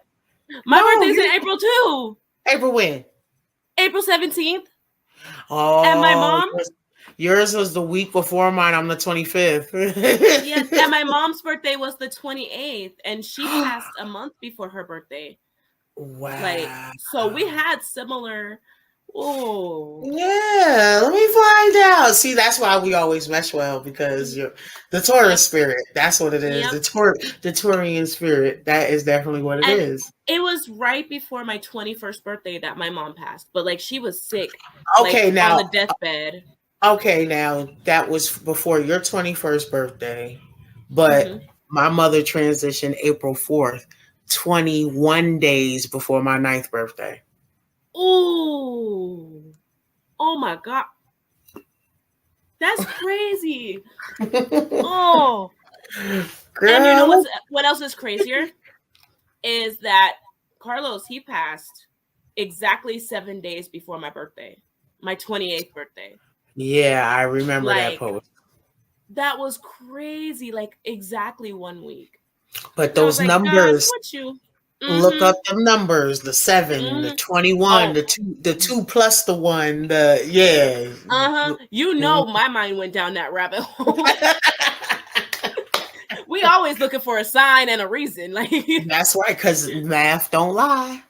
My birthday's in April too. April when? April 17th. Oh. And my mom? Yours was the week before mine. I'm the 25th. Yes, and my mom's birthday was the 28th, and she passed a month before her birthday. Wow. Like, so we had similar. Oh. Yeah, let me find out. See, that's why we always mesh well, because you're the Taurus spirit. That's what it is. The Taurian spirit. That is definitely what it is. It was right before my 21st birthday that my mom passed, but like she was sick. Okay, like, now on the deathbed. Okay, now that was before your 21st birthday, but my mother transitioned April 4th, 21 days before my 9th birthday. Oh my God. That's crazy. Oh, Girl. and you know what else is crazier? Is that Carlos, he passed exactly 7 days before my birthday, my 28th birthday. Yeah, I remember that Like, post. that was crazy. Like, exactly 1 week. But And I was those like, God, numbers, what you? look Mm-hmm. up them numbers, the 7, the Mm-hmm. 21, Oh, the two plus the 1, the yeah. uh-huh. You know my mind went down that rabbit hole. We always looking for a sign and a reason. Like, That's right, because math don't lie.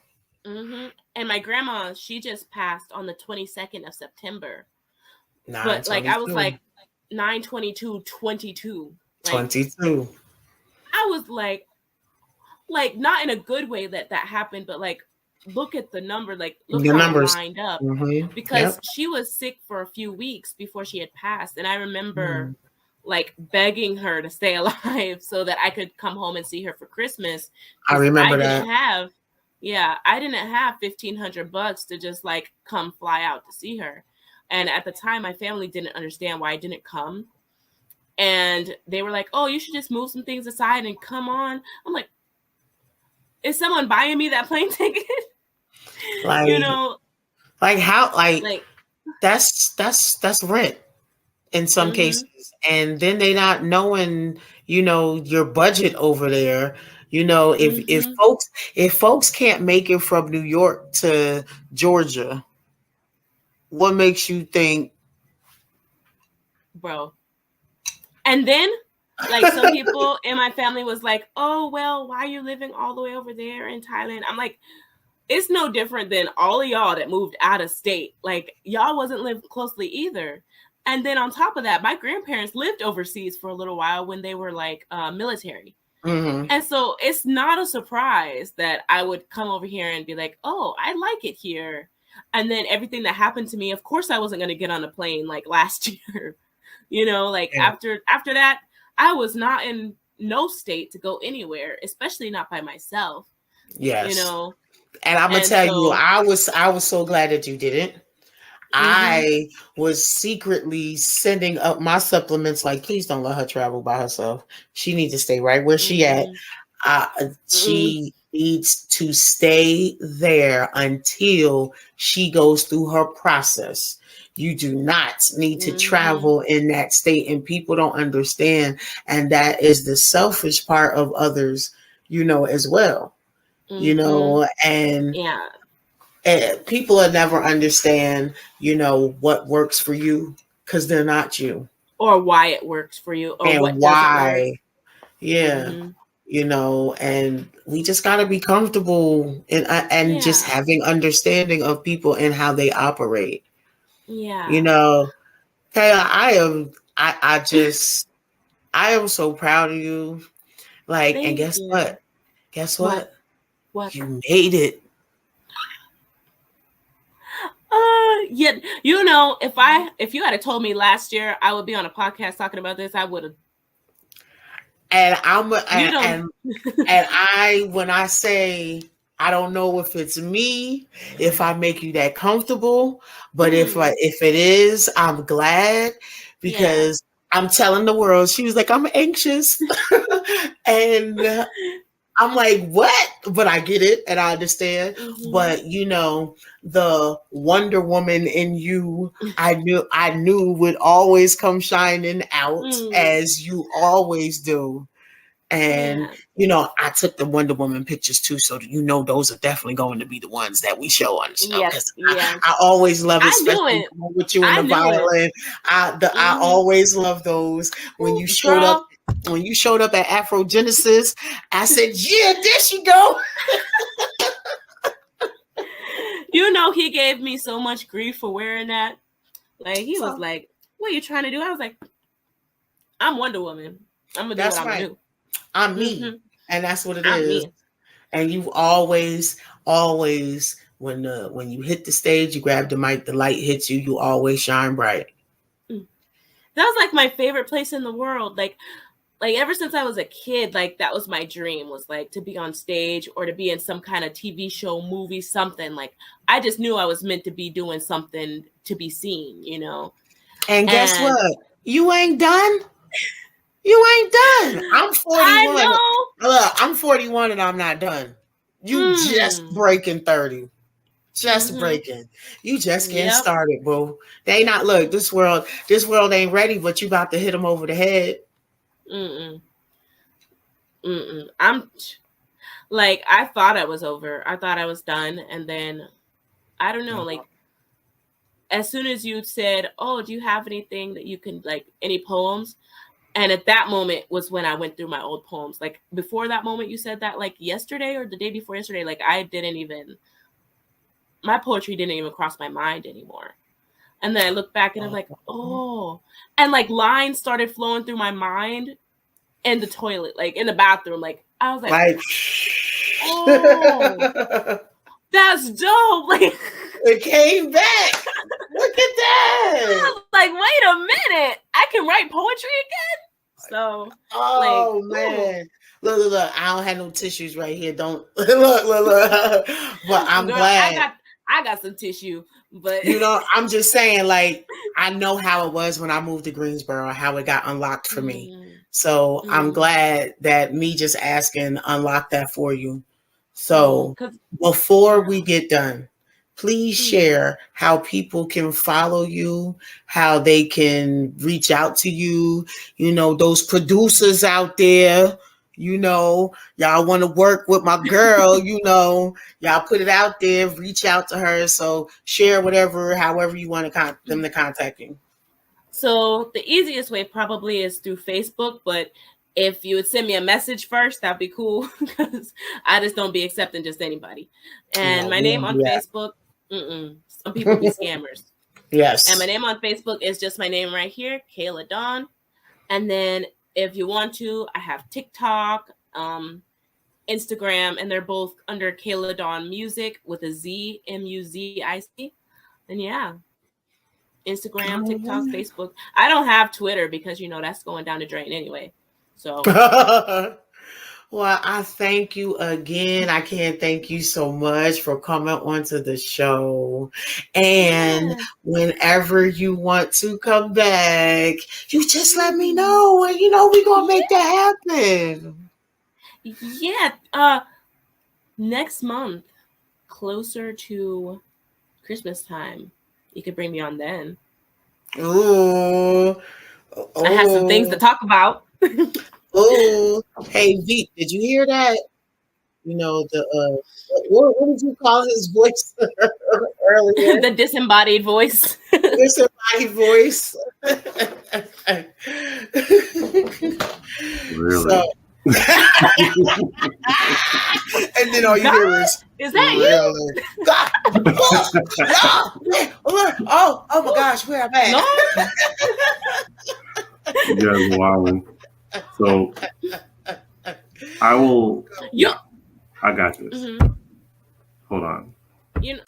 mm-hmm. And my grandma, she just passed on the 22nd of September. But like I was 9/22. like 9/22/22. Like 22. I was like not in a good way that happened, but like look at the number, like look The how it numbers. lined up. Because Yep. she was sick for a few weeks before she had passed. And I remember Mm. like begging her to stay alive so that I could come home and see her for Christmas. I Because remember I that. didn't have $1,500 to just like come fly out to see her. And at the time, my family didn't understand why I didn't come. And they were like, oh, you should just move some things aside and come on. I'm like, is someone buying me that plane ticket? Like, You know, like how, like, that's rent in some mm-hmm, cases. And then they not knowing, your budget over there. If mm-hmm, folks can't make it from New York to Georgia, what makes you think? bro. And then, like, some people in my family was like, oh, well, why are you living all the way over there in Thailand? I'm like, it's no different than all of y'all that moved out of state. Like, y'all wasn't living closely either. And then on top of that, my grandparents lived overseas for a little while when they were like military. Mm-hmm. And so it's not a surprise that I would come over here and be like, oh, I like it here. And then everything that happened to me, of course, I wasn't going to get on a plane like last year. Like Yeah. after that, I was not in no state to go anywhere, especially not by myself. Yes. And I'm gonna And tell you, so, I was so glad that you didn't. mm-hmm, I was secretly sending up my supplements, like, please don't let her travel by herself. She needs to stay right where she at. She needs to stay there until she goes through her process. You do not need to travel in that state, and people don't understand. And that is the selfish part of others, as well. And yeah. people will never understand, what works for you, because they're not you. Or why it works for you, or And what doesn't work. why. Yeah. Mm-hmm. And we just got to be comfortable and just Yeah. having understanding of people and how they operate. Yeah. Hey, I am so proud of you. Like, Thank and guess you. what? Guess what? What? You made it. Yeah, if you had told me last year I would be on a podcast talking about this, I would have. And when I say, I don't know if it's me, if I make you that comfortable, but if it is, I'm glad, because I'm telling the world. She was like, I'm anxious. And I'm like, what? But I get it and I understand. Mm-hmm. But the Wonder Woman in you, I knew would always come shining out, as you always do. And I took the Wonder Woman pictures too, so those are definitely going to be the ones that we show on the show. Yes, I always love it, especially with you and the violin. I always love those. When you showed up at Afrogenesis, I said, yeah, there she go. He gave me so much grief for wearing that. Like, he was like, what are you trying to do? I was like, I'm Wonder Woman. I'm gonna do what I'm gonna do. I'm me. And that's what it is. Me. And you always when you hit the stage, you grab the mic, the light hits you, you always shine bright. That was like my favorite place in the world. Like ever since I was a kid, like that was my dream, was like to be on stage or to be in some kind of TV show, movie, something. Like I just knew I was meant to be doing something to be seen, And guess And what? You ain't done. You ain't done. I'm 41. I know. Look, I'm 41 and I'm not done. You just breaking 30. Just breaking. You just getting Yep. started, boo. They not look, this world ain't ready, but you about to hit them over the head. I'm like, I thought I was over. I thought I was done. And then I don't know, like as soon as you said, "Oh, do you have anything that you can like any poems?" And at that moment was when I went through my old poems. Like before that moment, you said that like yesterday or the day before yesterday, like my poetry didn't even cross my mind anymore. And then I look back and I'm like, oh, and like lines started flowing through my mind in the toilet, like in the bathroom. Like I was like oh, that's dope. Like it came back. Look at that. I was like, wait a minute, I can write poetry again. So, oh like, man, look! I don't have no tissues right here. Don't look. But I'm glad. I got some tissue, but you know, I'm just saying, like, I know how it was when I moved to Greensboro, how it got unlocked for me. So I'm glad that me just asking unlocked that for you. So before we get done, please share how people can follow you, how they can reach out to you. You know, those producers out there, you know, y'all want to work with my girl, you know, y'all put it out there, reach out to her. So share however you want them to contact you. So the easiest way probably is through Facebook, but if you would send me a message first, that'd be cool because I just don't be accepting just anybody. And my name on Facebook, some people be scammers. Yes. And my name on Facebook is just my name right here, Kayla Dawn. And then if you want to, I have TikTok, Instagram, and they're both under Kayla Dawn Music with a Z, MUZIC. And yeah. Instagram, TikTok, Facebook. I don't have Twitter because, you know, that's going down the drain anyway. So. Well, I thank you again. I can't thank you so much for coming onto the show. And whenever you want to come back, you just let me know. And, you know, we're going to make that happen. Yeah. Next month, closer to Christmas time. You could bring me on then. Ooh. I have some things to talk about. Oh, hey, Veep, did you hear that? You know, the what did you call his voice earlier? The disembodied voice. Disembodied voice. Really? So, and then all you hear is that you? God, oh my gosh, where am I? You guys are wilding. So I will. Yeah, I got this. Hold on. You know.